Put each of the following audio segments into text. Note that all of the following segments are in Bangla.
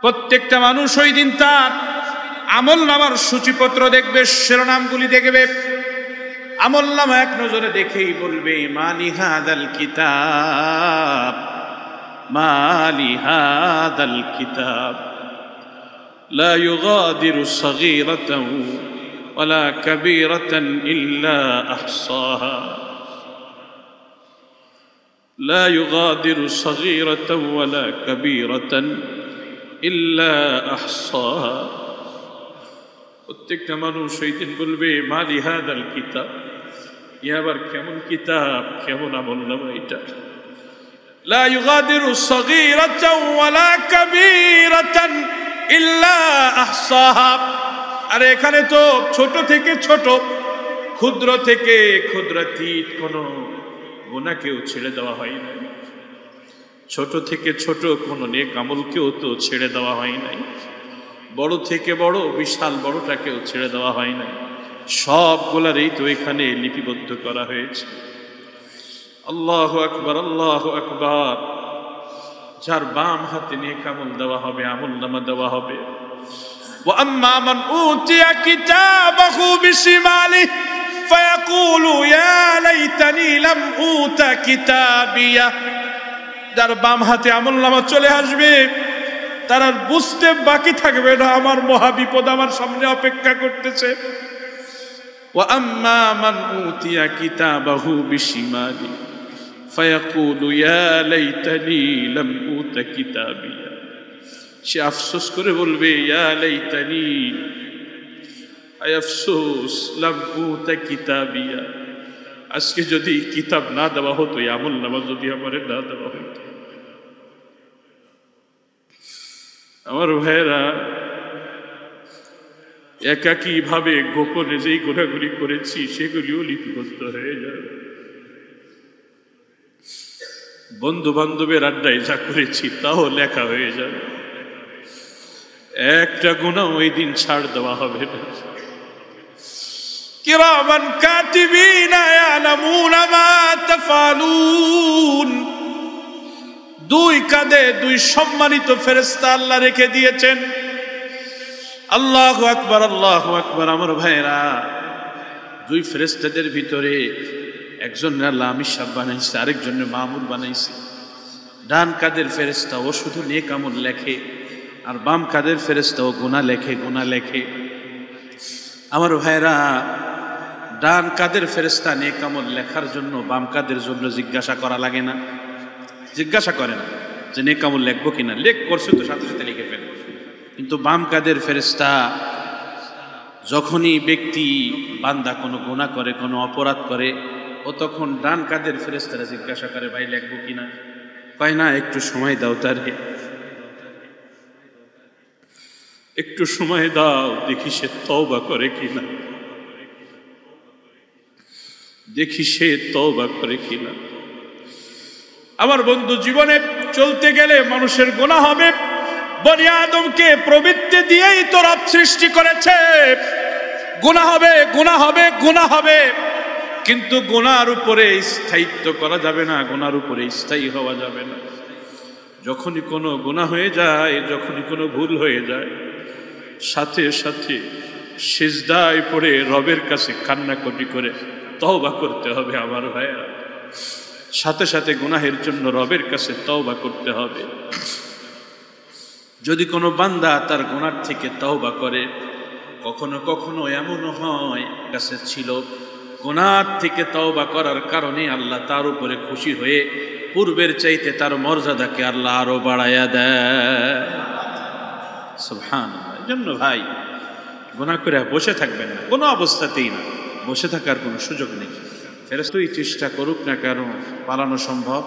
প্রত্যেকটা মানুষ ওই দিন তার আমলনামার সূচিপত্র দেখবে, শিরোনামগুলি দেখবে। আমলনামা এক নজরে দেখেই বলবে মালি হাদাল কিতাব, মালি হাদাল কিতাব লা ইউগাদিরু সগীরাতান ওয়ালা কাবীরাতান ইল্লা আহসাহা, লা ইউগাদিরু সগীরাতান ওয়ালা কাবীরাতান ইল্লা আহসাহা। প্রত্যেকটা মানুষ ওই দিন বলবে মালি হাদাল কিতাব, ইয়া আবার কেমন কিতাব, কেমন আমলনামা এটা। লা ইউগাদিরু সগীরাতান ওয়ালা কাবীরাতান ইল্লা আহসাহা। আর এখানে তো ছোট থেকে ছোট, ক্ষুদ্র থেকে ক্ষুদ্রাতীত কোনো গুনাহকেও ছেড়ে দেওয়া হয় না। ছোট থেকে ছোট কোনো নেক আমলকেও তো ছেড়ে দেওয়া হয় নাই। বড় থেকে বড়, বিশাল বড়টাকেও ছেড়ে দেওয়া হয় নাই। সবগুলারই তো এখানে লিপিবদ্ধ করা হয়েছে। আল্লাহু আকবার, আল্লাহু আকবার। যার বাম হাতে নেক আমল দেওয়া হবে, আমলনামা দেওয়া হবে। ওয়া আম্মা মান উতিয়া কিতাবাহু বিশিমালিহি ফায়াকুলু ইয়া লাইতানি লাম উতা কিতাবিয়া। যার বাম হাতে আমলনামা চলে আসবে, তার আর বুঝতে বাকি থাকবে না আমার মহাবিপদ আমার সামনে অপেক্ষা করতেছে। ওয়া আম্মা মান উতিয়া কিতাবাহু বিশিমালিহি ফায়াকুলু ইয়া লাইতানি লাম উতা কিতাবিয়া। সে আফসোস করে বলবে ইয়া লাইতানি, আয় আফসোস, লাম উতা কিতাবিয়া। আজকে যদি কিতাব না দেওয়া হতো, আমলনামা যদি আমারে না দেওয়া হতো। আমার ভাইয়েরা, একাকী ভাবে গোপনে যেই গুনাহগুলি করেছি সেগুলিও লিপিবদ্ধ হয়ে যাবে। বন্ধু বান্ধবের আড্ডায় যা করেছি তাও লেখা হয়ে যাবে। একটা গুনাহ ওই দিন ছাড় দেওয়া হবে না। কিরামান কাতিবিনা ইয়ালামুনা মা তাফআলুন। দুই কাঁধে দুই সম্মানিত ফেরেশতা আল্লাহ রেখে দিয়েছেন। আল্লাহু আকবার, আল্লাহু আকবার। আমার ভাইরা, দুই ফেরেশতাদের ভিতরে একজন আল্লাহ আমির সাহেব বানাইছে, আরেকজনের মামুর বানাইছে। ডান কাঁধের ফেরেশতা ও শুধু নেক আমল লেখে, আর বাম কাঁধের ফেরেশতা ও গুনাহ লেখে, গুনাহ লেখে। আমার ভাইরা, ডান কাঁধের ফেরেশতা নেক আমল লেখার জন্য বাম কাঁধের জন্য জিজ্ঞাসা করা লাগে না, জিজ্ঞাসা করে না যে নেক আমল লিখবো কিনা, লেখ করছে তো সাথে সাথে লিখে ফেলে। কিন্তু বাম কাঁধের ফেরেশতা যখনই ব্যক্তি বান্দা কোনো গুনাহ করে, কোনো অপরাধ করে, ও তখন ডান কাঁধের ফেরেশতারা জিজ্ঞাসা করে ভাই লিখবো কিনা। কয় না, একটু সময় দাও, তারে একটু সময় দাও, দেখি সে তওবা করে কিনা, দেখি সে তওবা করে কিনা। আমার বন্ধু, জীবনে চলতে গেলে মানুষের গুনাহ হবে। বনি আদমকে প্রবৃত্তি দিয়েই তো রব সৃষ্টি করেছে। গুনাহ হবে, গুনাহ হবে, গুনাহ হবে, কিন্তু গুনাহর উপরে স্থায়িত্ব করা যাবে না, গুনাহর উপরে স্থায়ী হওয়া যাবে না। যখনই কোনো গুনাহ হয়ে যায়, যখনই কোনো ভুল হয়ে যায়, সাথে সাথে সিজদায় পড়ে রবের কাছে কান্নাকাটি করে তওবা করতে হবে। আমার ভাইয়া, সাথে সাথে গুনাহের জন্য রবের কাছে তওবা করতে হবে। যদি কোনো বান্দা তার গুনাহ থেকে তওবা করে, কখনো কখনো এমনও হয় কাছে ছিল গুনাহ থেকে তওবা করার কারণে আল্লাহ তার উপরে খুশি হয়ে পূর্বের চাইতে তার মর্যাদাকে আল্লাহ আরো বাড়ায়া দেয়। সুবহানাল্লাহ। এজন্য ভাই, গুনাহ করে বসে থাকবেন না, কোনো অবস্থাতেই না। বসে থাকার কোনো সুযোগ নেই। ফেরেশতাই চেষ্টা করুক না কেন, পালানো সম্ভব।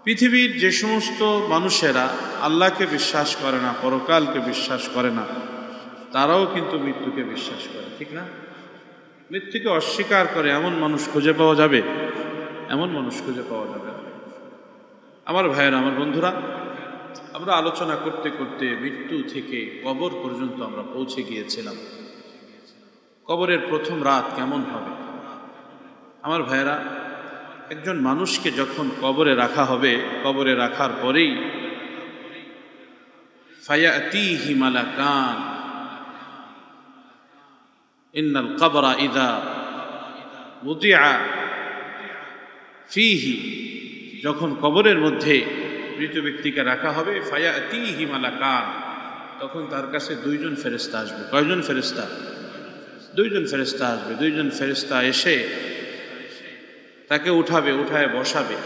পৃথিবীর যে সমস্ত মানুষেরা আল্লাহকে বিশ্বাস করে না, পরকালকে বিশ্বাস করে না, তারাও কিন্তু মৃত্যুকে বিশ্বাস করে, ঠিক না? মৃত্যুকে অস্বীকার করে এমন মানুষ খুঁজে পাওয়া যাবে? এমন মানুষ খুঁজে পাওয়া যাবে না। আমার ভাইয়েরা, আমার বন্ধুরা, আমরা আলোচনা করতে করতে মৃত্যু থেকে কবর পর্যন্ত আমরা পৌঁছে গিয়েছিলাম। কবরের প্রথম রাত কেমন হবে? আমার ভাইয়েরা, একজন মানুষকে যখন কবরে রাখা হবে, কবরে রাখার পরেই ফায়াতিহি মালাকান ইন্নাল কবরা ইযা উদিআ ফিহি, যখন কবরের মধ্যে মৃত ব্যক্তিকে রাখা হবে, ফায়াতিহি মালাকান, তখন তার কাছে দুইজন ফেরেশতা আসবে। কয়জন ফেরেশতা? দুইজন ফেরেশতা আসবে। দুইজন ফেরেশতা এসে তাকে উঠাবে, উঠায় বসাবে।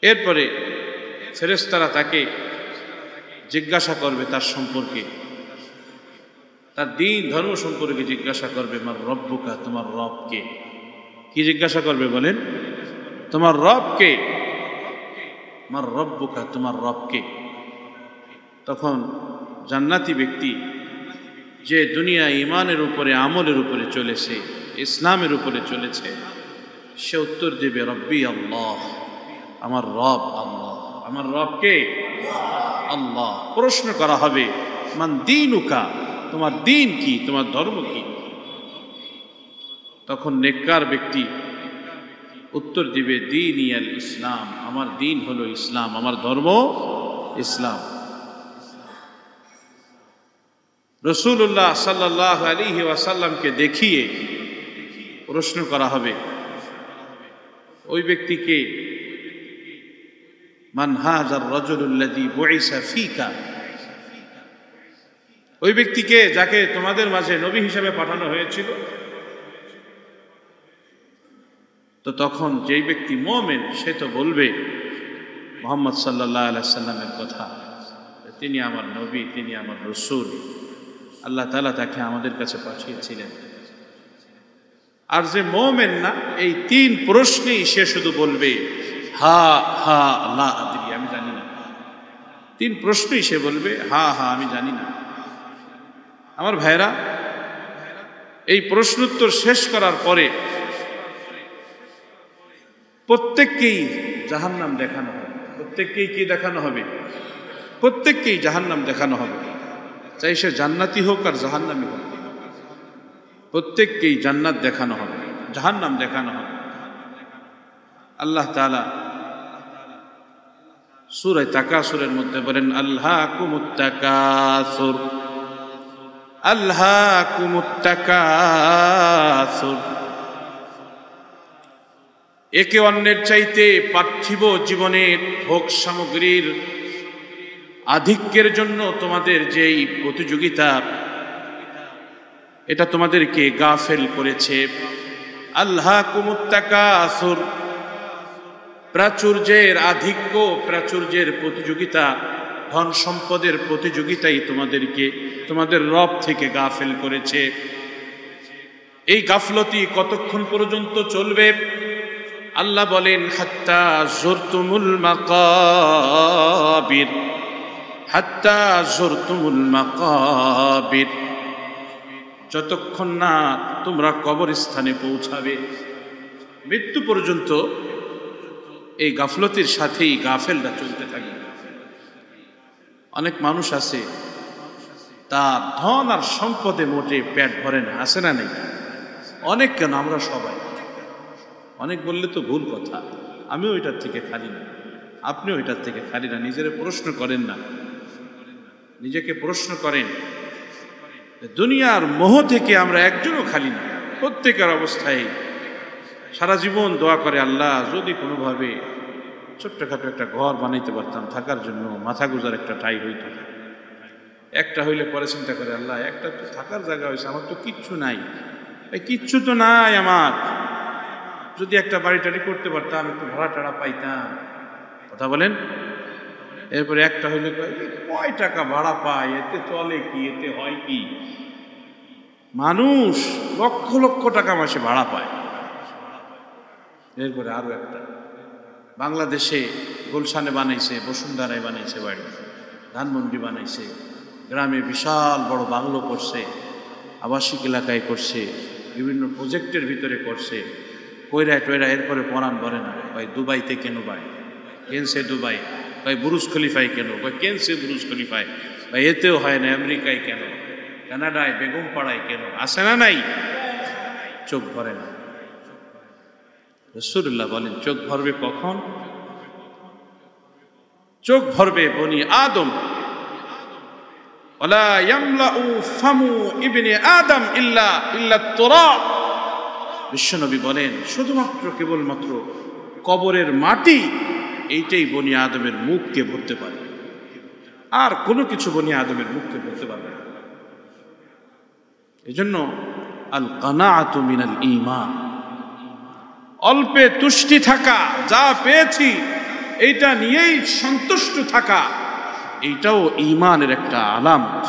এরপরে ফেরেশতারা তাকে জিজ্ঞাসা করবে তার সম্পর্কে, তার দ্বীন ধর্ম সম্পর্কে জিজ্ঞাসা করবে। মার রব্বুকা, তোমার রব কে? কি জিজ্ঞাসা করবে বলেন? তোমার রব কে? মার রব্বুকা, তোমার রব কে? তখন জান্নাতি ব্যক্তি যে দুনিয়া ঈমানের উপরে, আমলের উপরে চলেছে, ইসলামের উপরে চলেছে, সে উত্তর দেবে রব্বি আল্লাহ, আমার রব আল্লাহ। আমার রব কে? আল্লাহ। প্রশ্ন করা হবে মান দীনুকা, তোমার দিন কি, তোমার ধর্ম কি? তখন নেককার ব্যক্তি উত্তর দিবে দীনি আল ইসলাম, আমার দিন হলো ইসলাম, আমার ধর্ম ইসলাম। রাসূলুল্লাহ সাল্লাল্লাহু আলাইহি ওয়াসাল্লামকে দেখিয়ে প্রশ্ন করা হবে ওই ব্যক্তিকে, মান হাযার রাজুলুল্লাযী বুইসা ফীকা, ওই ব্যক্তিকে যাকে তোমাদের মাঝে নবী হিসেবে পাঠানো হয়েছিল। তো তখন যেই ব্যক্তি মুমিন সে তো বলবে মুহাম্মদ সাল্লাল্লাহু আলাইহি সাল্লামের কথা, তিনি আমার নবী, তিনি আমার রাসূল, আল্লাহ তাআলা তাকে আমাদের কাছে পাঠিয়েছিলেন। আর যে মুমিন না, এই তিন প্রশ্নেই সে শুধু বলবে হা হা লা আদরি, আমি জানি না। তিন প্রশ্নই সে বলবে হা হা, আমি জানি না। আমার ভাইরা, এই প্রশ্নোত্তর শেষ করার পরে প্রত্যেককেই জাহান্নাম দেখানো হবে। প্রত্যেককেই কি দেখানো হবে? প্রত্যেককেই জাহান্নাম দেখানো হবে, চাই সে জান্নাতি হোক আর জাহান্নামী হোক। প্রত্যেককেই জান্নাত দেখানো হবে, জাহান্নাম দেখানো হবে। আল্লাহ তাআলা সূরা তাকাসুরের মধ্যে বলেন আল্লাকুমুত তাকাসুর, আল্লাকুমুত তাকাসুর। একে অন্যের চাইতে পার্থিব জীবনের ভোগ সামগ্রীর আধিক্যের জন্য তোমাদের যেই প্রতিযোগিতা, এটা তোমাদেরকে গাফেল করেছে। আল্লাকুমুত তাকাসুর, প্রাচুর্যের আধিক্য, প্রাচুর্যের প্রতিযোগিতা, ধন সম্পদের প্রতিযোগিতাই তোমাদেরকে তোমাদের রব থেকে গাফেল করেছে। এই গাফলতি কতক্ষণ পর্যন্ত চলবে? আল্লাহ বলেন হাত্তা যুরতুমুল মাকাবির, হাত্তা যুরতুমুল মাকাবির, যতক্ষণ না তোমরা কবরস্থানে পৌঁছাবে। মৃত্যু পর্যন্ত এই গাফলতির সাথেই গাফেলরা চলতে থাকে। অনেক মানুষ আছে তার ধন আর সম্পদে মোটে পেট ভরে না, আছে না নেই? অনেক কেন, আমরা সবাই। অনেক বললে তো ভুল কথা, আমিও এটার থেকে খালি না, আপনিও এটার থেকে খালি না। নিজের প্রশ্ন করেন না, নিজেকে প্রশ্ন করেন। দুনিয়ার মোহ থেকে আমরা একজনও খালি না। প্রত্যেকের অবস্থায় সারা জীবন দোয়া করে, আল্লাহ যদি কোনোভাবে ছোট্টখাটো একটা ঘর বানাইতে পারতাম থাকার জন্য, মাথা গুজার একটা ঠাই হইতো। একটা হইলে পরে চিন্তা করে, আল্লাহ একটা তো থাকার জায়গা হয়েছে, আমার তো কিচ্ছু নাই, কিচ্ছু তো নাই আমার। যদি একটা বাড়ি টাড়ি করতে পারতাম, একটু ভাড়া টাড়া পাইতাম। কথা বলেন। এরপরে একটা হইলে কয় টাকা ভাড়া পায়, এতে চলে কি, এতে হয় কি? মানুষ লক্ষ লক্ষ টাকা মাসে ভাড়া পায়। এরপরে আরো একটা, বাংলাদেশে গুলশানে বানাইছে, বসুন্ধরায় বানাইছে বাড়ি, ধানমন্ডি বানাইছে, গ্রামে বিশাল বড় বাংলো করছে, আবাসিক এলাকায় করছে, বিভিন্ন প্রজেক্টের ভিতরে করছে, কইরা টয়রা। এরপরে পরাণ ধরে না, ভাই দুবাইতে কেন ভাই, কেনসে দুবাই, ভাই বুরুজ খলিফায় কেন, ভাই কেনসে বুরুজ খলিফায়, ভাই এতেও হয় না, আমেরিকায় কেন, কানাডায় বেগম পাড়ায় কেন, আসে না নাই? চোখ ভরে না। রাসূলুল্লাহ বলেন চোখ ভরবে কখন? চোখ ভরবে বনি আদম, ওয়ালা ইয়ামলাউ ফামু ইবনে আদম ইল্লা তুরাব। বিশ্বনবী বলেন শুধুমাত্র কেবলমাত্র কবরের মাটি এইটাই বনি আদমের মুখকে ভরতে পারে, আর কোনো কিছু বনি আদমের মুখকে ভরতে পারবে না। এজন্য আল কানাআতু মিনাল ঈমান, অল্পে তুষ্টি থাকা, যা পেয়েছি এইটা নিয়েই সন্তুষ্ট থাকা, এইটাও ঈমানের একটা আলামত।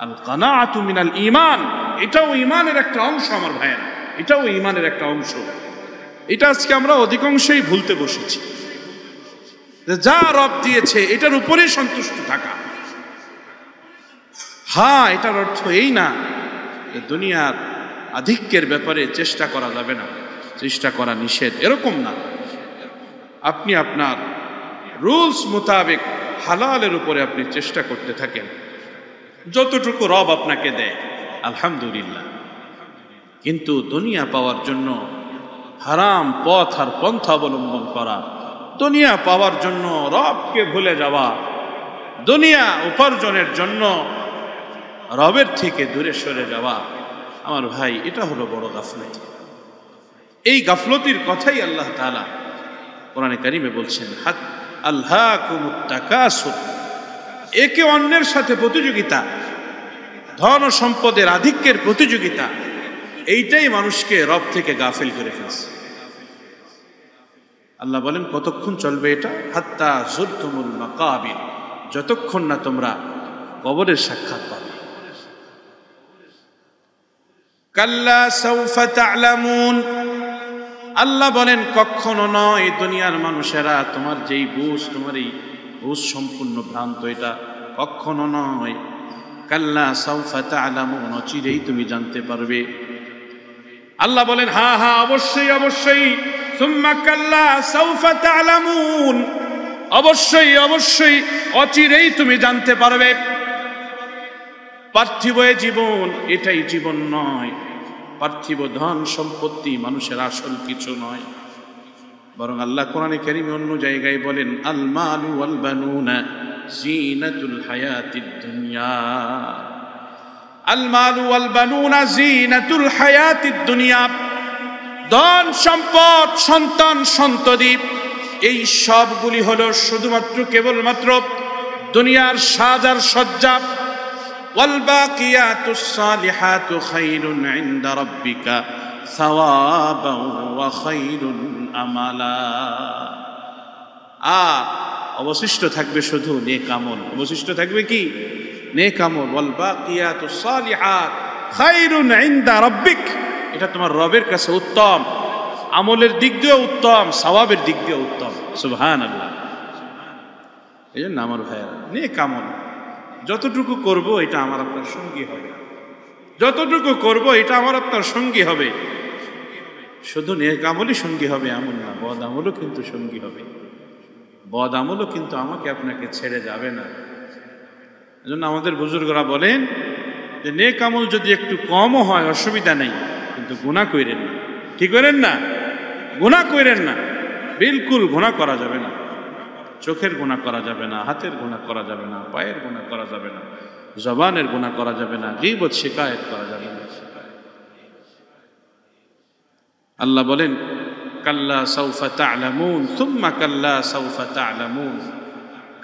আল কানাআতু মিনাল ঈমান, এটাও ঈমানের একটা অংশ আমার ভাইয়েরা, এটাও ঈমানের একটা অংশ। এটা আজকে আমরা অধিকাংশই ভুলতে বসেছি, যা রব দিয়েছে এটার উপরেই সন্তুষ্ট থাকা। হ্যাঁ, এটার অর্থ এই না দুনিয়ার আধিক্যের ব্যাপারে চেষ্টা করা যাবে না, চেষ্টা করা নিষেধ, এরকম না। আপনি আপনার রুলস মোতাবেক হালালের উপরে আপনি চেষ্টা করতে থাকেন, যতটুকু রব আপনাকে দেয় আলহামদুলিল্লাহ। কিন্তু দুনিয়া পাওয়ার জন্য হারাম পথ আর পন্থা অবলম্বন করা, দুনিয়া পাওয়ার জন্য রবকে ভুলে যাওয়া, দুনিয়া উপার্জনের জন্য রবের থেকে দূরে সরে যাওয়া, আমার ভাই এটা হলো বড় গাফলতি। এই গাফলতির কথাই আল্লাহ তাআলা কোরআনে কারিমে বলছেন, আলহাকুমুত তাকাসুর, একে অন্যের সাথে প্রতিযোগিতা, ধন ও সম্পদের আধিক্যের প্রতিযোগিতা, এইটাই মানুষকে রব থেকে গাফিল করে ফেলছে। আল্লাহ বলেন কতক্ষণ চলবে এটা? হাত্তা যুরতুমুল মাকাবির, যতক্ষণ না তোমরা কবরের সাক্ষাৎ পাবে। কাল্লা সাউফা তা'লামুন, আল্লাহ বলেন কখনো নয় দুনিয়ার মানুষেরা, তোমার যেই বুঝ, তোমার এই বুঝ সম্পূর্ণ ভ্রান্ত, এটা কখনো নয়। কাল্লা সাউফা তা'লামুন, অচিরেই তুমি জানতে পারবে। আল্লাহ বলেন হ্যাঁ হ্যাঁ, অবশ্যই অবশ্যই, সুম্মা কাল্লা সাউফা তা'লামুন, অবশ্যই অবশ্যই অচিরেই তুমি জানতে পারবে। পার্থিব জীবন এটাই জীবন নয়, পার্থিব ধন সম্পত্তি মানুষের আসল কিছু নয়, বরং আল্লাহ কোরআনে কারিমে অন্য জায়গায় বলেন আল মালু ওয়াল বানুনা জিনাতুল হায়াতিদ দুনিয়া, আল মালু ওয়াল বানুনা জিনাতুল হায়াতিদ দুনিয়া, ধন সম্পদ সন্তান সন্ততি এই সবগুলি হলো শুধুমাত্র কেবলমাত্র দুনিয়ার সাজ আর সজ্জা। ওয়াল বাকিয়াতুস সালিহাতু খায়রুন ইনদা রাব্বিকা সাওয়াবান ওয়া খায়রুন আমালা, আর অবশিষ্ট থাকবে শুধু নেক আমল। অবশিষ্ট থাকবে কি? নেক আমল। ওয়াল বাকিয়াতুস সালিহাত খায়রুন ইনদা রাব্বিক, এটা তোমার রবের কাছে উত্তম, আমলের দিক দিয়ে উত্তম, সওয়াবের দিক দিয়ে উত্তম। সুবহানাল্লাহ। এই জন্য আমার ভাইয়েরা, নেক আমল যতটুকু করব এটা আমার আপনার সঙ্গী হবে, যতটুকু করব এটা আমার আপনার সঙ্গী হবে। শুধু নেক আমলই সঙ্গী হবে এমন না, বদ আমলও কিন্তু সঙ্গী হবে, বদ আমলও কিন্তু আমাকে আপনাকে ছেড়ে যাবে না। এজন্য আমাদের বুজুর্গরা বলেন যে নেক আমল যদি একটু কমও হয় অসুবিধা নেই, কিন্তু গুনাহ কইরেন না। ঠিক করেন না? গুনাহ কইরেন না, বিলকুল গুনাহ করা যাবে না। চোখের গুনাহ করা যাবে না, হাতের গুনাহ করা যাবে না, পায়ের গুনাহ করা যাবে না, জবানের গুনাহ করা যাবে না, গীবত শিকায়েত করা যাবে না। আল্লাহ বলেন কাল্লা সাউফা তা'লামুন সুম্মা কাল্লা সাউফা তা'লামুন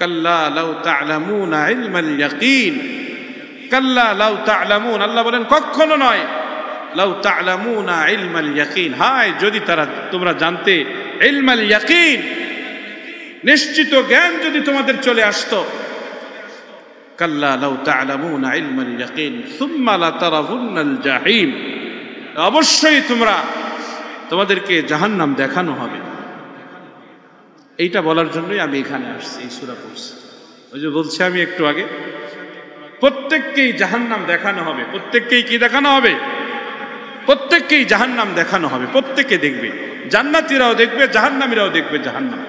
কাল্লা লাউ তা'লামুনা ইলমাল ইয়াকিন, কাল্লা লাউ তা'লামুন, আল্লাহ বলেন কখনো নয়, লাউ তা'লামুনা ইলমাল ইয়াকিন, হায় যদি তোমরা জানতে ইলমাল ইয়াকিন, নিশ্চিত জ্ঞান যদি তোমাদের চলে আসতো। কাল্লা লাউ তা'লামুনা ইলমাল ইয়াকিন সুম্মা লাতারাউন্নাল জাহিম, অবশ্যই তোমাদেরকে জাহান্নাম দেখানো হবে। এইটা বলার জন্যই আমি এখানে আসছি, এই সূরা পড়ছি। ওই যে বলছি আমি একটু আগে, প্রত্যেককেই জাহান্নাম দেখানো হবে। প্রত্যেককেই কি দেখানো হবে? প্রত্যেককেই জাহান্নাম দেখানো হবে। প্রত্যেকে দেখবে, জান্নাতীরাও দেখবে, জাহান্নামীরাও দেখবে জাহান্নাম।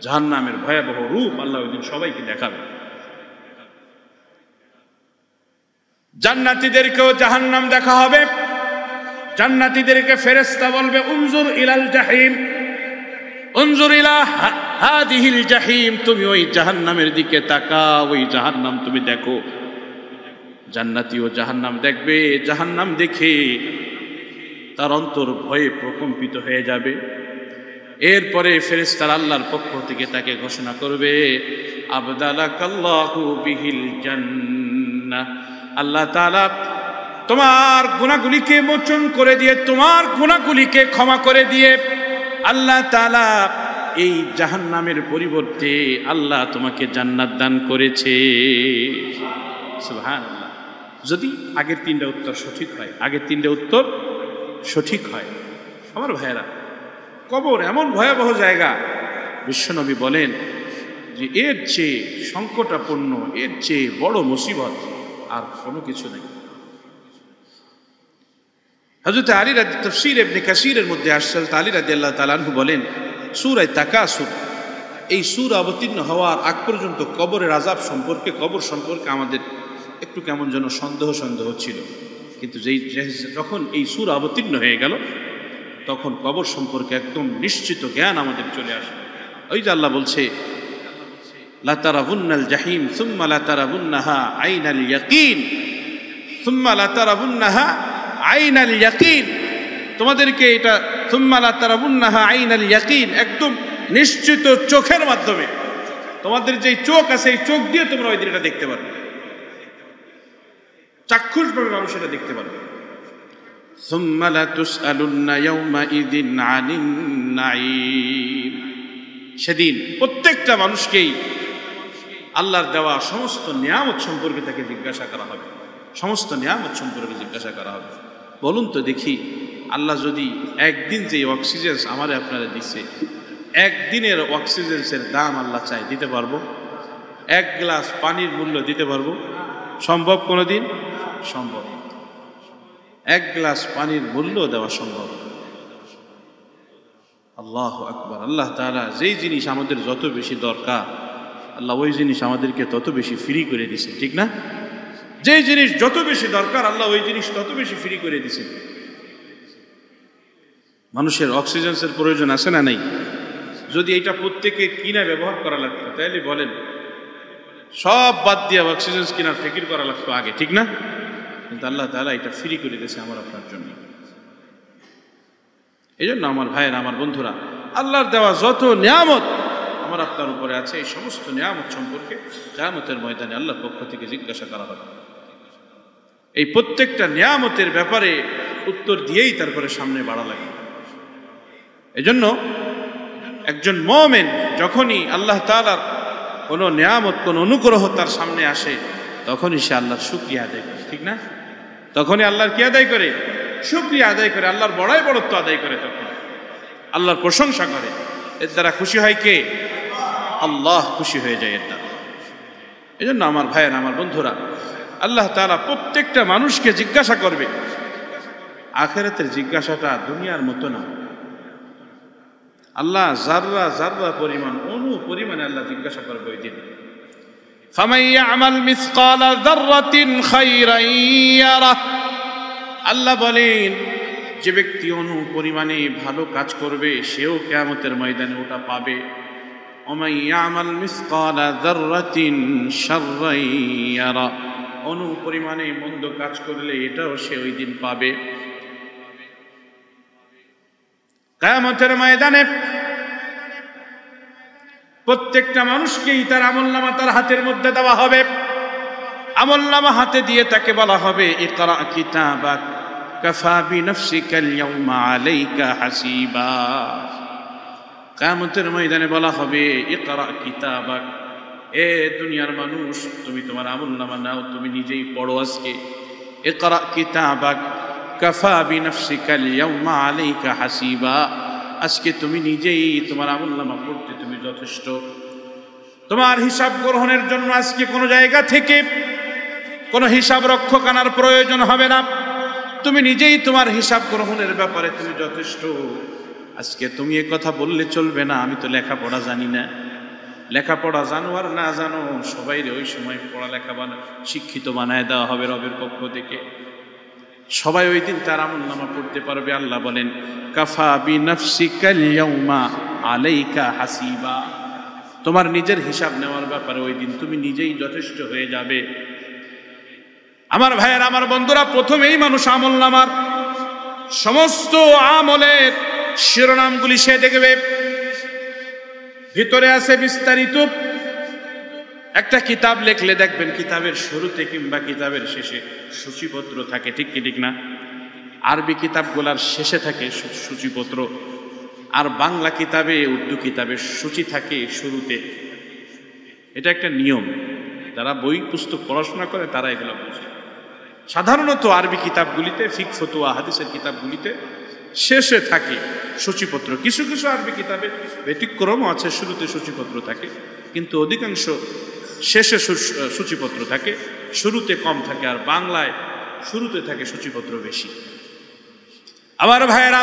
জাহান্নামের ভয়াবহ রূপ আল্লাহ ওই দিন সবাইকে দেখাবে। জান্নাতীদেরকেও জাহান্নাম দেখা হবে। জান্নাতীদেরকে ফেরেশতা বলবে উনজুর ইলাল জাহিম, উনজুর ইলা হাদিহিল জাহিম, তুমি ওই জাহান্নামের দিকে তাকাও, ওই জাহান্নাম তুমি দেখো। জান্নাতীও জাহান্নাম দেখবে, জাহান্নাম দেখে তার অন্তর ভয়ে প্রকম্পিত হয়ে যাবে। এরপরে ফেরেশতারা আল্লাহর পক্ষ থেকে তাকে ঘোষণা করবে, আবদালাকাল্লাহু বিহিল জান্নাহ, আল্লাহ তাআলা তোমার গুনাহগুলিকে মোচন করে দিয়ে, তোমার গুনাহগুলিকে ক্ষমা করে দিয়ে আল্লাহ তাআলা এই জাহান্নামের পরিবর্তে আল্লাহ তোমাকে জান্নাত দান করেছে। সুবহানাল্লাহ। যদি আগের তিনটা উত্তর সঠিক হয়, আগের তিনটা উত্তর সঠিক হয়, আমার ভাইয়েরা, কবর এমন ভয়াবহ জায়গা, বিশ্বনবী বলেন যে এর চেয়ে সংকটাপন্ন, এর চেয়ে বড় মুসিবত আর কোনো কিছু নেই। হযরত আলী তাফসীর ইবনে কাসীরের মধ্যে আসছে, হযরত আলী রাদিয়াল্লাহু তাআলা আনহু বলেন, সূরা তাকাসুর, এই সূরা অবতীর্ণ হওয়ার আগ পর্যন্ত কবরের আযাব সম্পর্কে, কবর সম্পর্কে আমাদের একটু কেমন যেন সন্দেহ ছিল, কিন্তু যখন এই সূরা অবতীর্ণ হয়ে গেল তখন কবর সম্পর্কে একদম নিশ্চিত জ্ঞান আমাদের চলে আসে। ওই যে আল্লাহ বলছে, লা তারাবুন্নাল জাহিম সুম্মা লা তারাবুন্নাহা আইনাল ইয়াকিন, সুম্মা লা তারাবুন্নাহা আইনাল ইয়াকিন, তোমাদেরকে এটা সুম্মা লা তারাবুন্নাহা আইনাল ইয়াকিন, একদম নিশ্চিত চোখের মাধ্যমে, তোমাদের যে চোখ আছে এই চোখ দিয়ে তোমরা ওই দিন এটা দেখতে পারবে, চাক্ষুষভাবে মানুষ এটা দেখতে পারবে। সুম্মা লা তুসআলুন্না ইয়াওমাইযিন আনিন নাঈম, সেদিন প্রত্যেকটা মানুষকেই আল্লাহর দেওয়া সমস্ত নিয়ামত সম্পর্কে তাকে জিজ্ঞাসা করা হবে, সমস্ত নিয়ামত সম্পর্কে জিজ্ঞাসা করা হবে। বলুন তো দেখি, আল্লাহ যদি একদিন যে অক্সিজেন আমারে আপনারা দিছে, একদিনের অক্সিজেন্সের দাম আল্লাহ চাই, দিতে পারবো? এক গ্লাস পানির মূল্য দিতে পারবো? সম্ভব কোনোদিন? সম্ভব। এক গ্লাস পানির মূল্য দেওয়া সম্ভব? আল্লাহু আকবার। আল্লাহ তাআলা যেই জিনিস আমাদের যত বেশি দরকার, আল্লাহ ওই জিনিস আমাদেরকে তত বেশি ফ্রি করে দিছে, ঠিক না? যেই জিনিস যত বেশি দরকার আল্লাহ ওই জিনিস তত বেশি ফ্রি করে দিছে। মানুষের অক্সিজেনের প্রয়োজন আছে না নাই? যদি এটা প্রত্যেকে কিনা ব্যবহার করা লাগতো তাহলে বলেন সব বাদ দিয়ে অক্সিজেন কিনার ফিকির করা লাগতো আগে, ঠিক না? কিন্তু আল্লাহ তাআলা এটা ফ্রি করে দিয়েছে আমার আপনার জন্য। এই জন্য আমার ভাইয়েরা, আমার বন্ধুরা, আল্লাহর দেওয়া যত নিয়ামত আমার আপনার উপরে আছে, এই সমস্ত নিয়ামত সম্পর্কে কিয়ামতের ময়দানে আল্লাহর পক্ষ থেকে জিজ্ঞাসা করা হবে। এই প্রত্যেকটা নিয়ামতের ব্যাপারে উত্তর দিয়েই তারপরে সামনে বাড়া লাগে। এজন্য একজন মুমিন যখনই আল্লাহ তাআলার কোনো নিয়ামত, কোনো অনুগ্রহ তার সামনে আসে, তখনই সে আল্লাহর শুকরিয়া আদায় করে, ঠিক না? তখনই আল্লাহর কি আদায় করে? শুকরিয়া আদায় করে, আল্লাহর বড়াই বড়ত্ব আদায় করে, তখন আল্লাহর প্রশংসা করে। এর দ্বারা খুশি হয় কে? আল্লাহ খুশি হয়ে যায় এর দ্বারা। এই জন্য আমার ভাইয়েরা, আমার বন্ধুরা, আল্লাহ তাআলা প্রত্যেকটা মানুষকে জিজ্ঞাসা করবে। আখিরাতের জিজ্ঞাসাটা দুনিয়ার মতো না। আল্লাহ জাররা জাররা পরিমাণ, অণু পরিমাণে আল্লাহ জিজ্ঞাসা করবে ওই দিন। ফামান ইয়ামাল মিসকালা যাররাতিন খায়রান ইয়ারাহ, আল্লাহ বলেন যে ব্যক্তি অণু পরিমাণে ভালো কাজ করবে সেও কিয়ামতের ময়দানে ওটা পাবে। ওমান ইয়ামাল মিসকালা যাররাতিন শাররান ইয়ারাহ, অণু পরিমাণে মন্দ কাজ করলে এটাও সে ওই দিন পাবে। কিয়ামতের ময়দানে প্রত্যেকটা মানুষকেই তার আমলনামা তার হাতের মধ্যে দেওয়া হবে। আমলনামা হাতে দিয়ে তাকে বলা হবে, ইকরা কিতাবাক কাফা বিনাফসিকাল ইয়াওমা আলাইকা হাসিবা। কিয়ামতের ময়দানে বলা হবে, ইকরা কিতাবাক, এ দুনিয়ার মানুষ, তুমি তোমার আমলনামা নাও, তুমি নিজেই পড়ো আজকে। ইকরা কিতাবাক কাফা বিনাফসিকাল ইয়াওমা আলাইকা হাসিবা, আজকে তুমি নিজেই তোমার আমলনামা পড়তে তুমি যথেষ্ট। তোমার হিসাব গ্রহণের জন্য আজকে কোনো জায়গা থেকে কোনো হিসাব রক্ষক আনার প্রয়োজন হবে না। তুমি নিজেই তোমার হিসাব গ্রহণের ব্যাপারে তুমি যথেষ্ট। আজকে তুমি এ কথা বললে চলবে না, আমি তো লেখাপড়া জানি না। লেখাপড়া জানো আর না জানো, সবাই ওই সময় পড়ালেখা শিক্ষিত বানায় দেওয়া হবে রবের পক্ষ থেকে। সবাই ওই দিন তার আমলনামা পড়তে পারবে। আল্লাহ বলেন, কাফা বিনাফসিকাল ইয়াওমা আলাইকা হাসিবা, তোমার নিজের হিসাব নেওয়ার ব্যাপারে ওই দিন তুমি নিজেই যথেষ্ট হয়ে যাবে। আমার ভাইয়ের, আমার বন্ধুরা, প্রথমেই মানুষ আমলনামার সমস্ত আমলের শিরোনামগুলি সে দেখবে। ভিতরে আছে বিস্তারিত। একটা কিতাব লেখলে দেখবেন কিতাবের শুরুতে কিংবা কিতাবের শেষে সূচিপত্র থাকে, ঠিক কি ঠিক না? আরবি কিতাবগুলার শেষে থাকে সূচিপত্র, আর বাংলা কিতাবে, উর্দু কিতাবে সূচি থাকে শুরুতে। এটা একটা নিয়ম, যারা বই পুস্তক পড়াশোনা করে তারা এগুলো বুঝে। সাধারণত আরবি কিতাবগুলিতে, ফিকহ ফতোয়া হাদিসের কিতাবগুলিতে শেষে থাকে সূচিপত্র। কিছু কিছু আরবি কিতাবে ব্যতিক্রমও আছে, শুরুতে সূচিপত্র থাকে, কিন্তু অধিকাংশ শেষে সূচিপত্র থাকে, শুরুতে কম থাকে। আর বাংলায় শুরুতে থাকে সূচিপত্র বেশি। আমার ভাইয়েরা,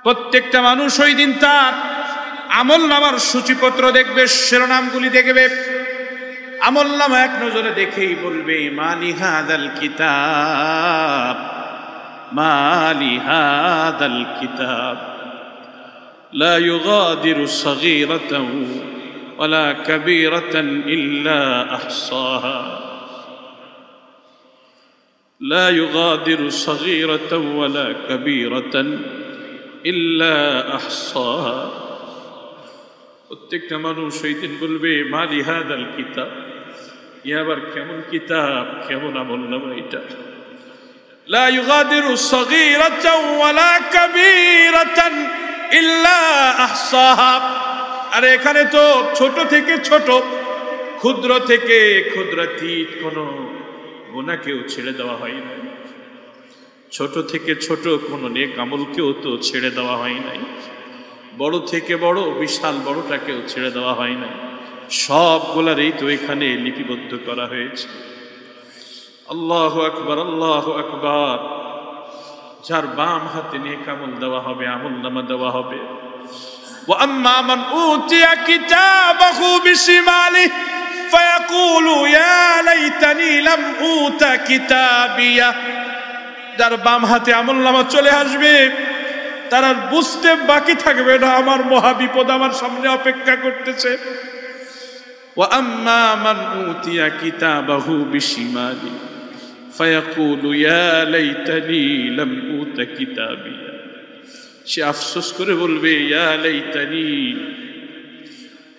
প্রত্যেকটা মানুষ ওই দিন তার আমলনামার সূচিপত্র দেখবে, শিরোনামগুলি দেখবে। আমলনামা এক নজরে দেখেই বলবে, মালি হাদাল কিতাব, মালি হাদাল কিতাব লা ইউগাদিরু সগীরাতান ওয়ালা কাবীরাতান ইল্লা আহসাহা, লা ইউগাদিরু সগীরাতান ওয়ালা কাবীরাতান ইল্লা আহসাহা। প্রত্যেকটা মানুষ ওই দিন বলবে, মালি হাদাল কিতাব, এ আবার কেমন কিতাব, কেমন আমলনামা এটা। লা ইউগাদিরু সগীরাতান ওয়ালা কাবীরাতান ইল্লা আহসাহা। আর এখানে তো ছোট থেকে ছোট, ক্ষুদ্র থেকে ক্ষুদ্রাতীত কোনো গুনাহকেও ছেড়ে দেওয়া হয় না। ছোট থেকে ছোট কোনো নেক আমলকেও তো ছেড়ে দেওয়া হয় নাই। বড় থেকে বড়, বিশাল বড়টাকেও ছেড়ে দেওয়া হয় নাই। সবগুলারই তো এখানে লিপিবদ্ধ করা হয়েছে। আল্লাহু আকবার, আল্লাহু আকবার। যার বাম হাতে নেক আমল দেওয়া হবে, আমলনামা দেওয়া হবে। ওয়া আম্মা মান উতিয়া কিতাবাহু বিশিমালিহি ফায়াকুলু ইয়া লাইতানি লাম উতা কিতাবিয়া। যার বাম হাতে আমলনামা চলে আসবে, তার আর বুঝতে বাকি থাকবে না আমার মহাবিপদ আমার সামনে অপেক্ষা করতেছে। ওয়া আম্মা মান উতিয়া কিতাবাহু বিশিমালিহি ফায়াকুলু ইয়া লাইতানি লাম উতা কিতাবিয়া। সে আফসোস করে বলবে, ইয়া লাইতানি,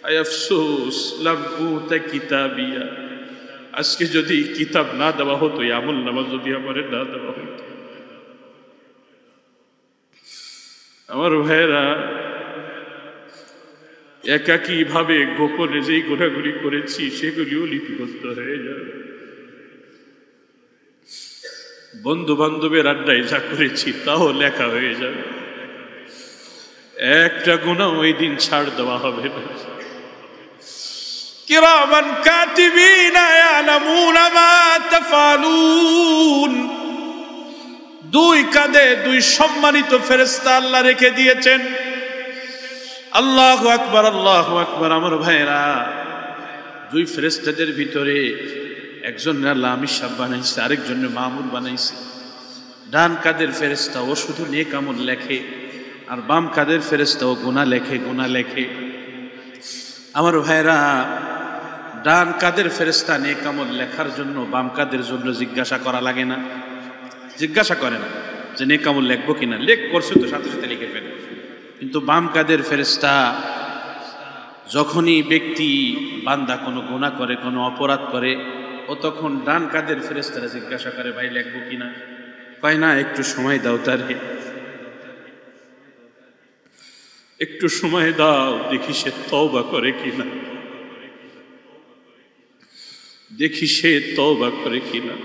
আয় আফসোস, লাম উতা কিতাবিয়া, আজকে যদি কিতাব না দেওয়া হতো, আমলনামা যদি আমার না দেওয়া হতো। আমার ভাইয়েরা, একাকী ভাবে গোপনে যেই গুনাহগুলি করেছি সেগুলিও লিপিবদ্ধ হয়ে যাবে। বন্ধু বান্ধবের আড্ডায় যা করেছি তাও লেখা হয়ে যাবে। একটা গুনাহ ওই দিন ছাড় দেওয়া হবে না। কিরামান কাতিবিনা ইয়ালামুনা মা তাফআলুন। দুই কাঁধে দুই সম্মানিত ফেরেশতা আল্লাহ রেখে দিয়েছেন। আল্লাহু আকবার, আল্লাহু আকবার। আমার ভাইরা, দুই ফেরেশতাদের ভিতরে একজন আল্লাহ আমির সাহেব বানাইছে, আরেকজন মামুর বানাইছে। ডান কাঁধের ফেরেশতা ও শুধু নেক আমল লেখে, আর বাম কাঁধের ফেরেশতা ও গুনাহ লেখে, গুনাহ লেখে। আমার ভাইরা, ডান কাঁধের ফেরেশতা নেক আমল লেখার জন্য বাম কাঁধের জন্য জিজ্ঞাসা করা লাগে না, জিজ্ঞাসা করে না যে নেক আমল লিখবো কিনা, লেখ করছে তো সাথে সাথে লিখে ফেলে। কিন্তু বাম কাঁধের ফেরেশতা যখনই ব্যক্তি বান্দা কোনো গুনাহ করে, কোনো অপরাধ করে, ও তখন ডান কাঁধের ফেরেশতারা জিজ্ঞাসা করে, ভাই লিখবো কিনা? কয় না, একটু সময় দাও, তারে একটু সময় দাও, দেখি সে তওবা করে কিনা, দেখি সে তওবা করে কিনা।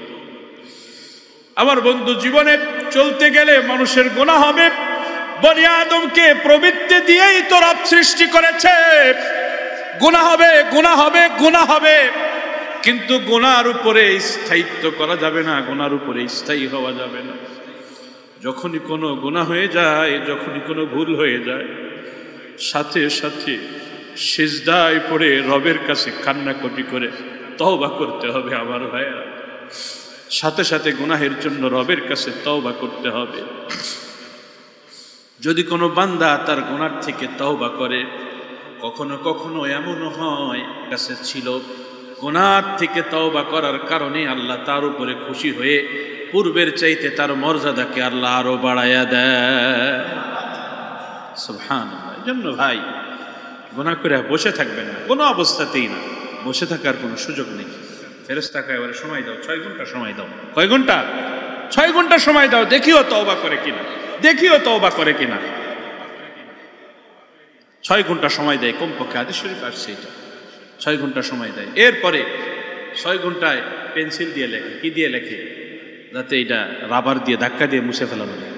আমার বন্ধু, জীবনে চলতে গেলে মানুষের গুনাহ হবে। বনি আদমকে প্রবৃত্তি দিয়েই তো রব সৃষ্টি করেছে। গুনাহ হবে, গুনাহ হবে, গুনাহ হবে, কিন্তু গুনাহর উপরে স্থায়িত্ব করা যাবে না, গুনাহর উপরে স্থায়ী হওয়া যাবে না। যখনই কোনো গুনাহ হয়ে যায়, যখনই কোনো ভুল হয়ে যায়, সাথে সাথে সিজদায় পড়ে রবের কাছে কান্নাকাটি করে তওবা করতে হবে। আমার ভাইয়া, সাথে সাথে গুনাহের জন্য রবের কাছে তওবা করতে হবে। যদি কোনো বান্দা তার গুনাহ থেকে তওবা করে, কখনো কখনো এমন হয় কাছে ছিল গুনাহ থেকে তওবা করার কারণে আল্লাহ তার উপরে খুশি হয়ে পূর্বের চাইতে তার মর্যাদাকে আল্লাহ আরো বাড়ায়া দেয়। সুবহানাল্লাহ। এজন্য ভাই গুনাহ করে বসে থাকবেন না, কোনো অবস্থাতেই না, বসে থাকার কোনো সুযোগ নেই। ফেরেশতাকে এবারে সময় দাও, 6 ঘন্টা সময় দাও। কয় ঘন্টা? 6 ঘন্টা সময় দাও, দেখিও তওবা করে কিনা, দেখিও তওবা করে কিনা। 6 ঘন্টা সময় দেয় কমপক্ষে, হাদিস শরীফ আসছে এটা, 6 ঘন্টা সময় দেয়। এরপরে 6 ঘন্টায় পেন্সিল দিয়ে লেখে। কি দিয়ে লেখে? যাতে এটা রাবার দিয়ে ধাক্কা দিয়ে মুছে ফেলানো যায়।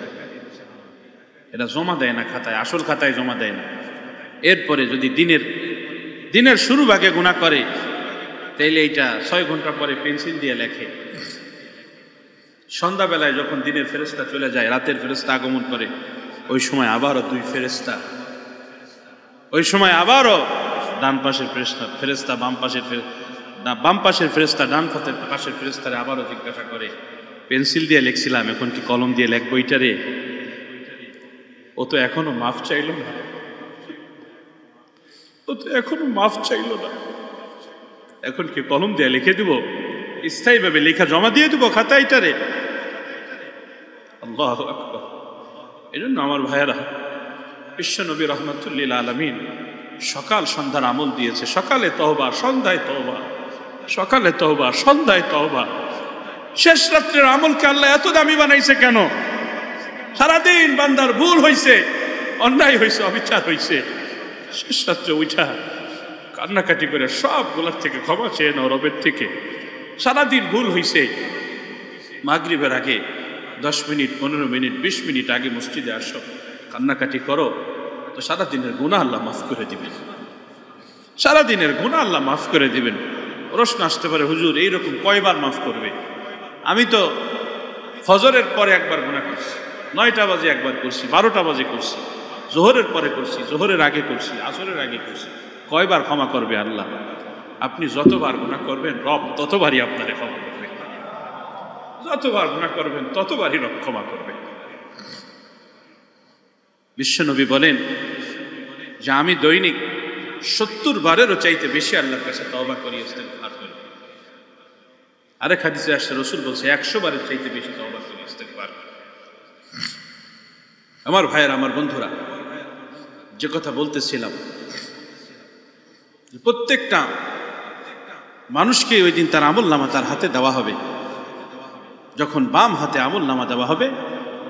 এটা জমা দেয় না খাতায়, আসল খাতায় জমা দেয় না। এরপরে যদি দিনের শুরু ভাগে গুনাহ করে তাইলে এইটা 6 ঘন্টা পরে পেন্সিল দিয়ে লেখে। সন্ধ্যাবেলায় যখন দিনের ফেরেশতা চলে যায়, রাতের ফেরেশতা আগমন করে, ওই সময় আবারও 2 ফেরেশতা, ওই সময় আবারও ডান পাশের ফেরেশতা বাম পাশের ফেরেশতা ডান পাশের ফেরেশতারে আবারও জিজ্ঞাসা করে, পেন্সিল দিয়ে লিখছিলাম, এখন কি কলম দিয়ে লিখবো এইটারে? ও তো এখনো মাফ চাইল না, ও তো এখনো মাফ চাইল না, এখন কি কলম দিয়ে লিখে দিব? স্থায়ীভাবে লেখা জমা দিয়ে দিব খাতাইটারে? আল্লাহু আকবার। এই জন্য আমার ভাইয়েরা, বিশ্বনবী রহমাতুল্লিল আলামিন সকাল সন্ধ্যার আমল দিয়েছে। সকালে তওবা, সন্ধ্যায় তওবা, সকালে তওবা, সন্ধ্যায় তওবা। শেষ রাত্রের আমলকে আল্লাহ এত দামি বানাইছে কেন? সারাদিন বান্দার ভুল হয়েছে, অন্যায় হয়েছে, অবিচার হয়েছে, শেষ রাত্রে উঠা কান্নাকাটি করে সবগুলোর থেকে ক্ষমা চেয়ে নাও রবের থেকে। সারাদিন ভুল হয়েছে, মাগরিবের আগে 10 মিনিট, 15 মিনিট, 20 মিনিট আগে মসজিদে আসো, কান্নাকাটি করো, তো সারাদিনের গুনাহ আল্লাহ মাফ করে দিবেন। সারাদিনের গুনাহ আল্লাহ মাফ করে দিবেন। প্রশ্ন আসতে পারে, হুজুর এইরকম কয়বার মাফ করবে? আমি তো ফজরের পরে একবার গুনাহ করছি, 9টা বাজে একবার করছি, 12টা বাজে করছি, জোহরের পরে করছি, জোহরের আগে করছি, আসরের আগে করছি, কয়বার ক্ষমা করবে আল্লাহ? আপনি যতবার গুনাহ করবেন রব ততবারই আপনারে ক্ষমা করবে। যতবার গুনাহ করবেন ততবারই রব ক্ষমা করবে। বিশ্বনবী বলেন যে আমি দৈনিক 70 বারেরও চাইতে বেশি আল্লাহর কাছে তওবা করি, ইস্তেগফার করি। আরেক হাদিসে আসছে, রাসূল বলছে 100 বারের চাইতে বেশি তওবা করি, ইস্তেগফার করি। আমার ভাইয়েরা, আমার বন্ধুরা, যে কথা বলতেছিলাম, প্রত্যেকটা মানুষকে ওই দিন তার আমলনামা তার হাতে দেওয়া হবে। যখন বাম হাতে আমলনামা দেওয়া হবে,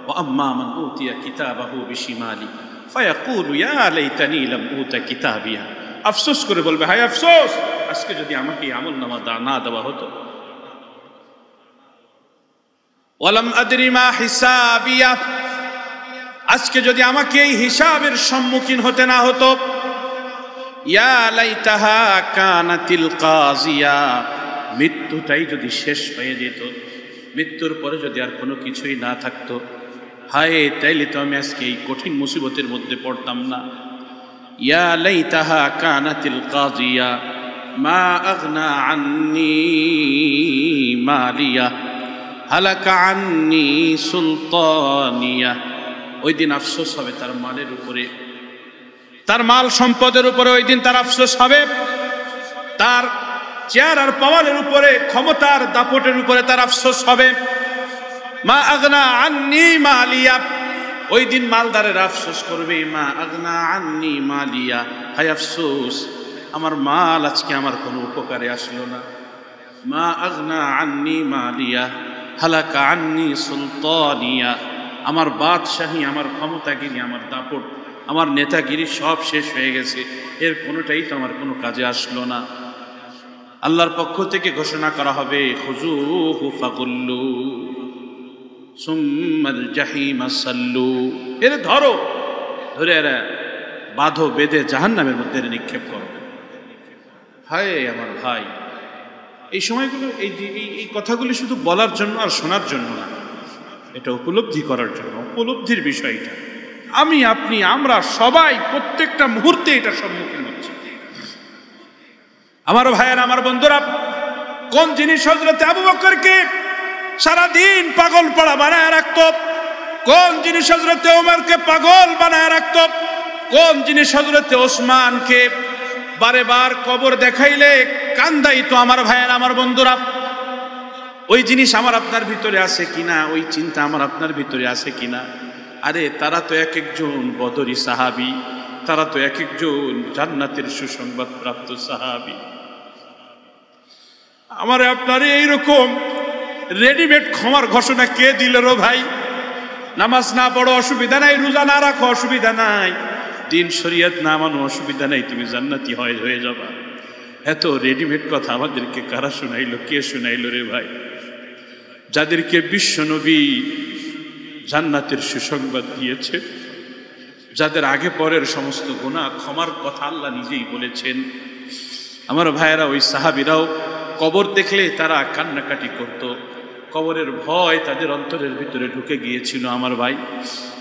ওয়া আম্মা মান উতিয়া কিতাবাহু বিশিমালি ফায়াকুলু ইয়া লাইতানি লাম উতা কিতাবিয়া। আফসোস করে বলবে, হায় আফসোস, আজকে যদি আমাকে আমলনামা না দেওয়া হতো। ওয়ালাম আদরি মা হিসাবিয়া, আজকে যদি আমাকে এই হিসাবের সম্মুখীন হতে না হতো। ইয়া লাইতাহা কানাতিল কাজিয়া, মৃত্যুটাই যদি শেষ হয়ে যেত, মৃত্যুর পরে যদি আর কোনো কিছুই না থাকতো, হায় তাইলে তো আমি আজকে এই কঠিন মুসিবতের মধ্যে পড়তাম না। ইয়া লাইতাহা কানাতিল কাজিয়া মা আগনা আন্নি মালিয়া হালাকা আন্নি সুলতানিয়া। ওই দিন আফসোস হবে তার মালের উপরে, তার মাল সম্পদের উপরে। ওই দিন তার আফসোস হবে তার চেয়ার আর পাওয়ারের উপরে, ক্ষমতার দাপটের উপরে তার আফসোস হবে। মা আগনা আন্নি মালিয়া, ওই দিন মালদারের আফসোস করবে, মা আগনা আন্নি মালিয়া, হায় আফসোস, আমার মাল আজকে আমার কোনো উপকারে আসলো না। মা আগনা আন্নি মালিয়া হালাকা আন্নি সুলতানিয়া, আমার বাদশাহী, আমার ক্ষমতাগিরি, আমার দাপট, আমার নেতাগিরি সব শেষ হয়ে গেছে, এর কোনোটাই তো আমার কোনো কাজে আসলো না। আল্লাহর পক্ষ থেকে ঘোষণা করা হবে, খুযূহু ফাগুল্লু সুম্মাল জাহিমা সাল্লু, এর ধরো, ধরে এরা বাঁধো, বেঁধে জাহান্নামের মধ্যে নিক্ষেপ করো। হায় আমার ভাই, এই সময়গুলো, এই কথাগুলি শুধু বলার জন্য আর শোনার জন্য না, এটা উপলব্ধি করার জন্য, উপলব্ধির বিষয়টা। আমি, আপনি, আমরা সবাই প্রত্যেকটা মুহূর্তে এটার সম্মুখীন হচ্ছি। আমার ভাইয়েরা, আমার বন্ধুরা, কোন জিনিস হযরত আবু বকরকে সারাদিন পাগল পাড়া বানায় রাখত? কোন জিনিস হযরত ওমরকে পাগল বানায় রাখত? কোন জিনিস হযরতে ওসমানকে বারে বার কবর দেখাইলে কান্দাইতো আমার ভাইয়েরা, আমার বন্ধুরা? ওই জিনিস আমার আপনার ভিতরে আছে কিনা, ওই চিন্তা আমার আপনার ভিতরে আছে কিনা? আরে তারা তো এক একজন বদরি সাহাবী, তারা তো এক একজন জান্নাতের সুসংবাদ প্রাপ্ত সাহাবী। আমার আপনার এইরকম রেডিমেড ক্ষমার ঘোষণা কে দিল রো ভাই? নামাজ না পড়ো অসুবিধা নাই, রোজা না রাখো অসুবিধা নাই, দিন শরীয়ত না মানো অসুবিধা নাই, তুমি জান্নাতি হয়ে যাবা। এত রেডিমেড কথা আমাদেরকে কারা শুনাইলো? কে শুনাইলো রে ভাই? যাদেরকে বিশ্বনবী জান্নাতের সুসংবাদ দিয়েছে, যাদের আগে পরের সমস্ত গুনাহ ক্ষমার কথা আল্লাহ নিজেই বলেছেন। আমার ভাইয়েরা, ওই সাহাবীরাও কবর দেখলে তারা কান্নাকাটি করত, কবরের ভয় তাদের অন্তরের ভিতরে ঢুকে গিয়েছিল। আমার ভাই,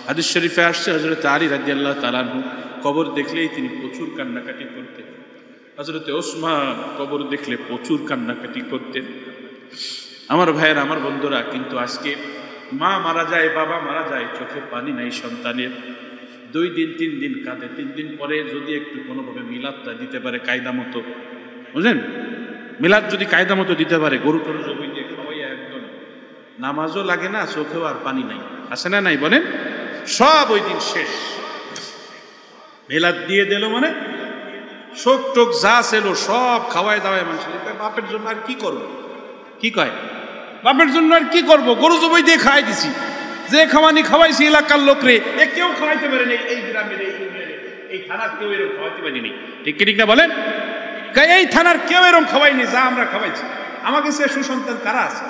হাদিস শরীফে আসছে হযরত আলী রাদিয়াল্লাহু তাআলা আনহু কবর দেখলেই তিনি প্রচুর কান্নাকাটি করতেন। হযরতে ওসমান কবর দেখলে প্রচুর কান্নাকাটি করতেন। আমার ভাইয়েরা, আমার বন্ধুরা, কিন্তু আজকে মা মারা যায়, বাবা মারা যায়, চোখে পানি নাই সন্তানের, 2 দিন 3 দিন কাঁদে, 3 দিন পরে যদি একটু কোনোভাবে মিলাদটা দিতে পারে কায়দা মতো, বুঝলেন, মিলাদ যদি কায়দা মতো দিতে পারে, গরু টরু জমি দিয়ে খাওয়াইয়া একদম, নামাজও লাগে না, চোখেও আর পানি নাই, আছে না নাই বলেন? সব ওই দিন শেষ। মিলাদ দিয়ে দিল মানে শোক টোক যা ছিল সব খাওয়াই দাওয়াই মানুষের। বাপের জন্য আর কি করবো? কি কয়? বাপের জন্য আর কি করবো? গরু জবাই দিয়ে খাওয়াই দিছি, যে খাওয়ানি খাওয়াইছি এলাকার লোকরে, এ কেউ খাওয়াইতে পারেনি, এই গ্রামের এই থানার কেউ এরকম খাওয়াইতে পারেনি। ঠিক কি ঠিক না বলেন? এই থানার কেউ এরকম খাওয়াইনি যা আমরা খাওয়াইছি। আমাকে সে সুসন্তান কারা আছে?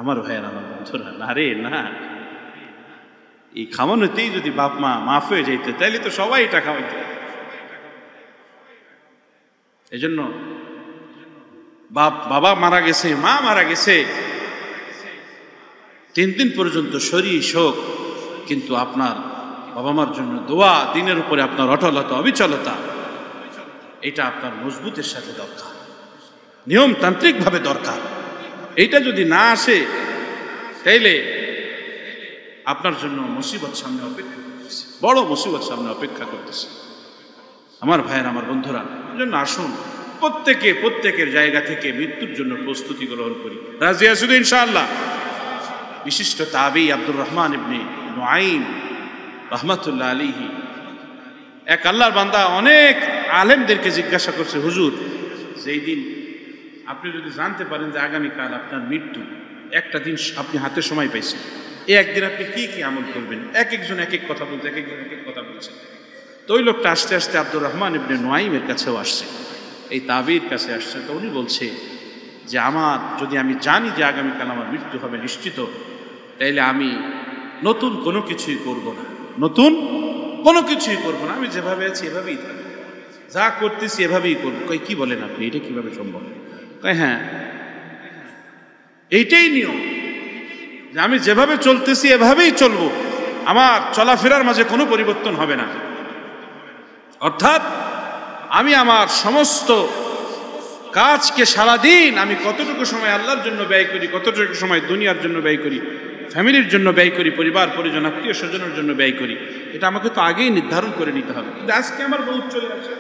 আমার ভাইয়ের, আমার বন্ধুরা, না রে না, এই খাওয়ানোতেই যদি বাপ মা মাফ হয়ে যাইতে, তাইলে তো সবাই এটা খাওয়াইতে। এই জন্য বাবা মারা গেছে, মা মারা গেছে, 3 দিন পর্যন্ত শরীর শোক, কিন্তু আপনার বাবা মার জন্য দোয়া, দিনের উপরে আপনার অটলতা, অবিচলতা, এটা আপনার মজবুতের সাথে দরকার, নিয়মতান্ত্রিক ভাবে দরকার। এইটা যদি না আসে, তাইলে আপনার জন্য মুসিবত সামনে অপেক্ষা করতেছে, বড় মুসিবত সামনে অপেক্ষা করতেছে। আমার ভাইয়ের, আমার বন্ধুরা, এই জন্য আসুন প্রত্যেকের জায়গা থেকে মৃত্যুর জন্য প্রস্তুতি গ্রহণ করি। রাজি আছেন ইনশাআল্লাহ? বিশিষ্ট তাবী আব্দুর রহমান ইবনে নুআইম রাহমাতুল্লাহ আলাইহি, এক আল্লাহর বান্দা অনেক আলেমদেরকে জিজ্ঞাসা করছে, হুজুর, যেই দিন আপনি যদি জানতে পারেন যে আগামীকাল আপনার মৃত্যু, একটা দিন আপনি হাতে সময় পাইছেন, এই একদিন আপনি কি কি আমল করবেন? এক একজন এক এক কথা বলছে, এক একজন এক এক কথা বলছে। তো ওই লোকটা আস্তে আস্তে আব্দুর রহমান ইবনে নুআইমের কাছেও আসছে, এই তাবির কাছে আসছে। তো উনি বলছে যে যদি আমি জানি যে আগামীকাল আমার মৃত্যু হবে নিশ্চিত, তাইলে আমি নতুন কোনো কিছুই করব না, নতুন কোনো কিছুই করব না, আমি যেভাবে আছি এভাবেই থাকবো, যা করতেছি এভাবেই করবো। কই কি বলেন আপনি, এটা কিভাবে সম্ভব? কই হ্যাঁ, এইটাই নিয়ম, যে আমি যেভাবে চলতেছি এভাবেই চলবো, আমার চলাফেরার মাঝে কোনো পরিবর্তন হবে না। অর্থাৎ আমি আমার সমস্ত কাজকে সারাদিন আমি কতটুকু সময় আল্লাহর জন্য ব্যয় করি, কতটুকু সময় দুনিয়ার জন্য ব্যয় করি, ফ্যামিলির জন্য ব্যয় করি, পরিবার পরিজন আত্মীয় স্বজনের জন্য ব্যয় করি, এটা আমাকে তো আগেই নির্ধারণ করে নিতে হবে। কিন্তু আজকে আমার বহুত চলে আসে,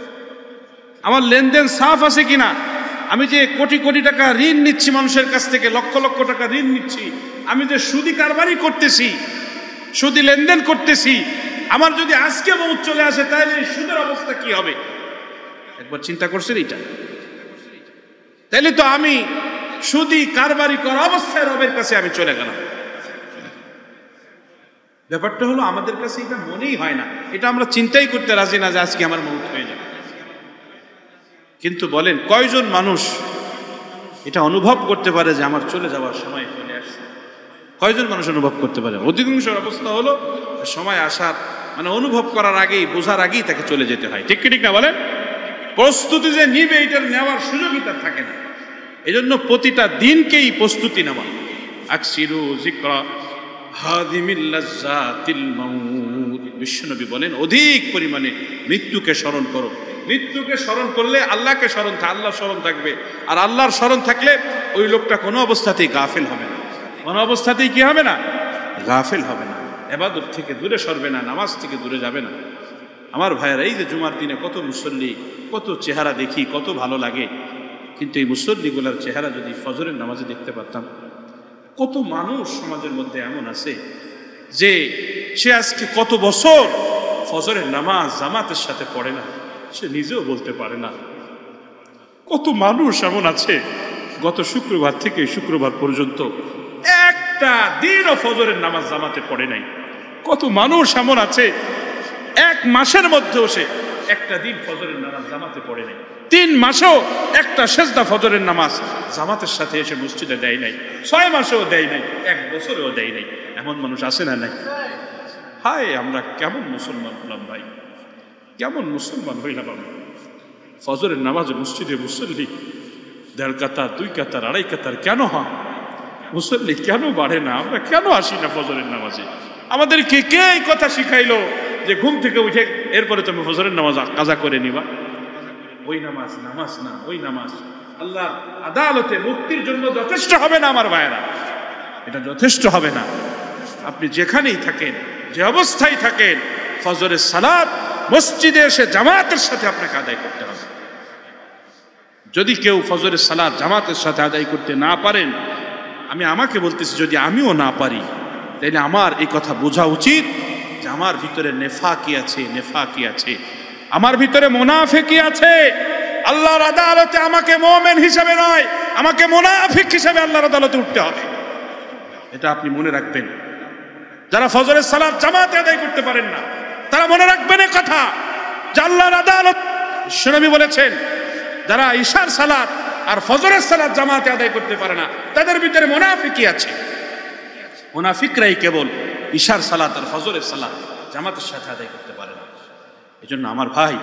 আমার লেনদেন সাফ আছে কিনা, আমি যে কোটি কোটি টাকা ঋণ নিচ্ছি মানুষের কাছ থেকে, লক্ষ লক্ষ টাকা ঋণ নিচ্ছি, আমি যে সুদি কারবারি করতেছি, সুদি লেনদেন করতেছি, আমার যদি আজকে বহুত চলে আসে, তাহলে সুদের অবস্থা কি হবে? একবার চিন্তা করছেন এটা? তাহলে তো আমি সুদি কারবারি করা অবস্থায় রবের কাছে আমি চলে গেলাম। ব্যাপারটা হলো আমাদের কাছে এটা মনেই হয় না, এটা আমরা চিন্তাই করতে রাজি না যে আজকে আমার মৌত হয়ে যাবে। কিন্তু বলেন কয়জন মানুষ এটা অনুভব করতে পারে যে আমার চলে যাওয়ার সময় চলে আসছে? কয়জন মানুষ অনুভব করতে পারে? অধিকাংশের অবস্থা হলো সময় আসার মানে অনুভব করার আগেই, বোঝার আগেই তাকে চলে যেতে হয়। ঠিক কি ঠিক না বলেন? প্রস্তুতি যে নিবে এটার নেওয়ার সুযোগই তার থাকে না। এই জন্য প্রতিটা দিনকেই প্রস্তুতি নেওয়া। আকসিরু যিকরা হাদিমিল লাজ্জাতিল মাউত, বিশ্বনবী বলেন অধিক পরিমাণে মৃত্যুকে স্মরণ করো। মৃত্যুকে স্মরণ করলে আল্লাহকে আল্লাহ স্মরণ থাকবে, আর আল্লাহর স্মরণ থাকলে ওই লোকটা কোনো অবস্থাতেই গাফিল হবে না, কোনো অবস্থাতেই কি হবে না? গাফিল হবে না, ইবাদত থেকে দূরে সরবে না, নামাজ থেকে দূরে যাবে না। আমার ভাইয়েরা, এই যে জুমার দিনে কত মুসল্লি, কত চেহারা দেখি, কত ভালো লাগে, কিন্তু এই মুসল্লিগুলার চেহারা যদি ফজরের নামাজে দেখতে পারতাম, কত মানুষ সমাজের মধ্যে এমন আছে যে সে আজকে কত বছর ফজরের নামাজ জামাতের সাথে পড়ে না, সে নিজেও বলতে পারে না। কত মানুষ এমন আছে গত শুক্রবার থেকে শুক্রবার পর্যন্ত একটা দিনও ফজরের নামাজ জামাতে পড়ে নাই। কত মানুষ এমন আছে এক মাসের মধ্যেও সে একটা দিন ফজরের নামাজ জামাতে পড়ে নাই, 3 মাসেও একটা সেজদা ফজরের নামাজ জামাতের সাথে এসে মসজিদে দেয় নাই, 6 মাসেও দেয় নাই, 1 বছরেও দেয় নাই। এমন মানুষ আছে না নাই? হায়, আমরা কেমন মুসলমান হলাম ভাই, কেমন মুসলমান হইলাম আমরা। ফজরের নামাজে মসজিদে মুসল্লি 1.5 কাতার, 2 কাতার, 2.5 কাতার কেন হয়? মুসল্লি কেন বাড়ে না? আমরা কেন আসি না ফজরের নামাজে? আমাদেরকে কে এই কথা শিখাইলো যে ঘুম থেকে উঠে এরপরে তুমি ফজরের নামাজ কাজা করে নিবা? ওই নামাজ নামাজ না, ওই নামাজ আল্লাহ আদালতে মুক্তির জন্য যথেষ্ট হবে না আমার ভাইয়েরা, এটা যথেষ্ট হবে না। আপনি যেখানেই থাকেন, যে অবস্থায় থাকেন, ফজরের সালাত মসজিদে এসে জামাতের সাথে আপনাকে আদায় করতে হবে। যদি কেউ ফজরের সালাত জামাতের সাথে আদায় করতে না পারেন, আমি আমাকে বলতেছি, যদি আমিও না পারি, তাইলে আমার এই কথা বোঝা উচিত যে আমার ভিতরে নেফাকি আছে, নেফাকি আছে, আমার ভিতরে মুনাফিকি আছে। আল্লাহর আদালতে আমাকে মুমিন হিসেবে নয়, আমাকে মুনাফিক হিসেবে আল্লাহর আদালতে উঠতে হবে। এটা আপনি মনে রাখবেন। যারা ফজরের সালাত জামাতে আদায় করতে পারেন না, তারা মনে রাখবেন এই কথা যে আল্লাহর আদালত, বিশ্বনবী বলেছেন, যারা ইশার সালাত আর ফজরের সালাত জামাতে আদায় করতে পারে না, তাদের ভিতরে মুনাফিকি আছে। মুনাফিকরাই কেবল ইশার সালাত আর ফজরের সালাত জামাতের সাথে আদায় করতে পারে না। এই জন্য আমার ভাই,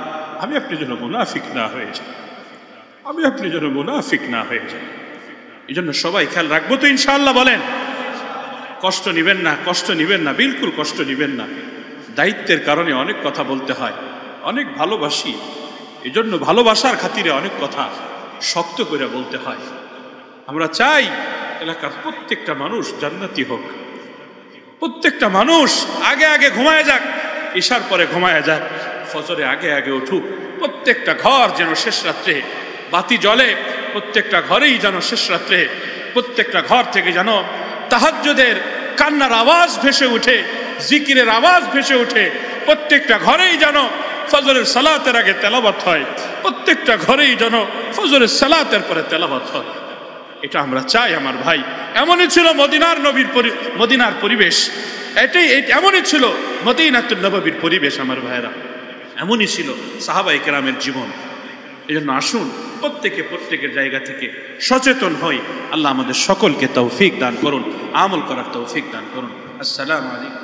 আমি আপনি যেন মুনাফিক না হয়ে যাই, আমি আপনি যেন মুনাফিক না হয়ে যাই। এই জন্য সবাই খেয়াল রাখবো তো ইনশাআল্লাহ? বলেন। কষ্ট নিবেন না, কষ্ট নিবেন না, বিলকুল কষ্ট নিবেন না। দায়িত্বের কারণে অনেক কথা বলতে হয়, অনেক ভালোবাসি, এই জন্য ভালোবাসার খাতিরে অনেক কথা শক্ত করে বলতে হয়। আমরা চাই এলাকার প্রত্যেকটা মানুষ জান্নাতি হোক, প্রত্যেকটা মানুষ আগে আগে ঘুমায় যাক, ইশার পরে ঘুমায় যাক, ফজরে আগে আগে উঠুক। প্রত্যেকটা ঘর যেন শেষ রাত্রে বাতি জ্বলে, প্রত্যেকটা ঘরেই যেন শেষ রাত্রে প্রত্যেকটা ঘর থেকে যেন তাহাজ্জুদের কান্নার আওয়াজ ভেসে উঠে, জিকিরের আওয়াজ ভেসে উঠে। প্রত্যেকটা ঘরেই যেন ফজরের সালাতের আগে তেলাওয়াত হয়, প্রত্যেকটা ঘরেই যেন ফজরের সালাতের পরে তেলাওয়াত হয়। এটা আমরা চাই আমার ভাই। এমনই ছিল মদিনার পরিবেশ, এটাই এমনই ছিল মদিনাতুন নববীর পরিবেশ আমার ভাইরা, এমনই ছিল সাহাবায়ে কেরামের জীবন। এই জন্য আসুন প্রত্যেকের জায়গা থেকে সচেতন হই। আল্লাহ আমাদের সকলকে তৌফিক দান করুন, আমল করার তৌফিক দান করুন। আসসালামু আলাইকুম।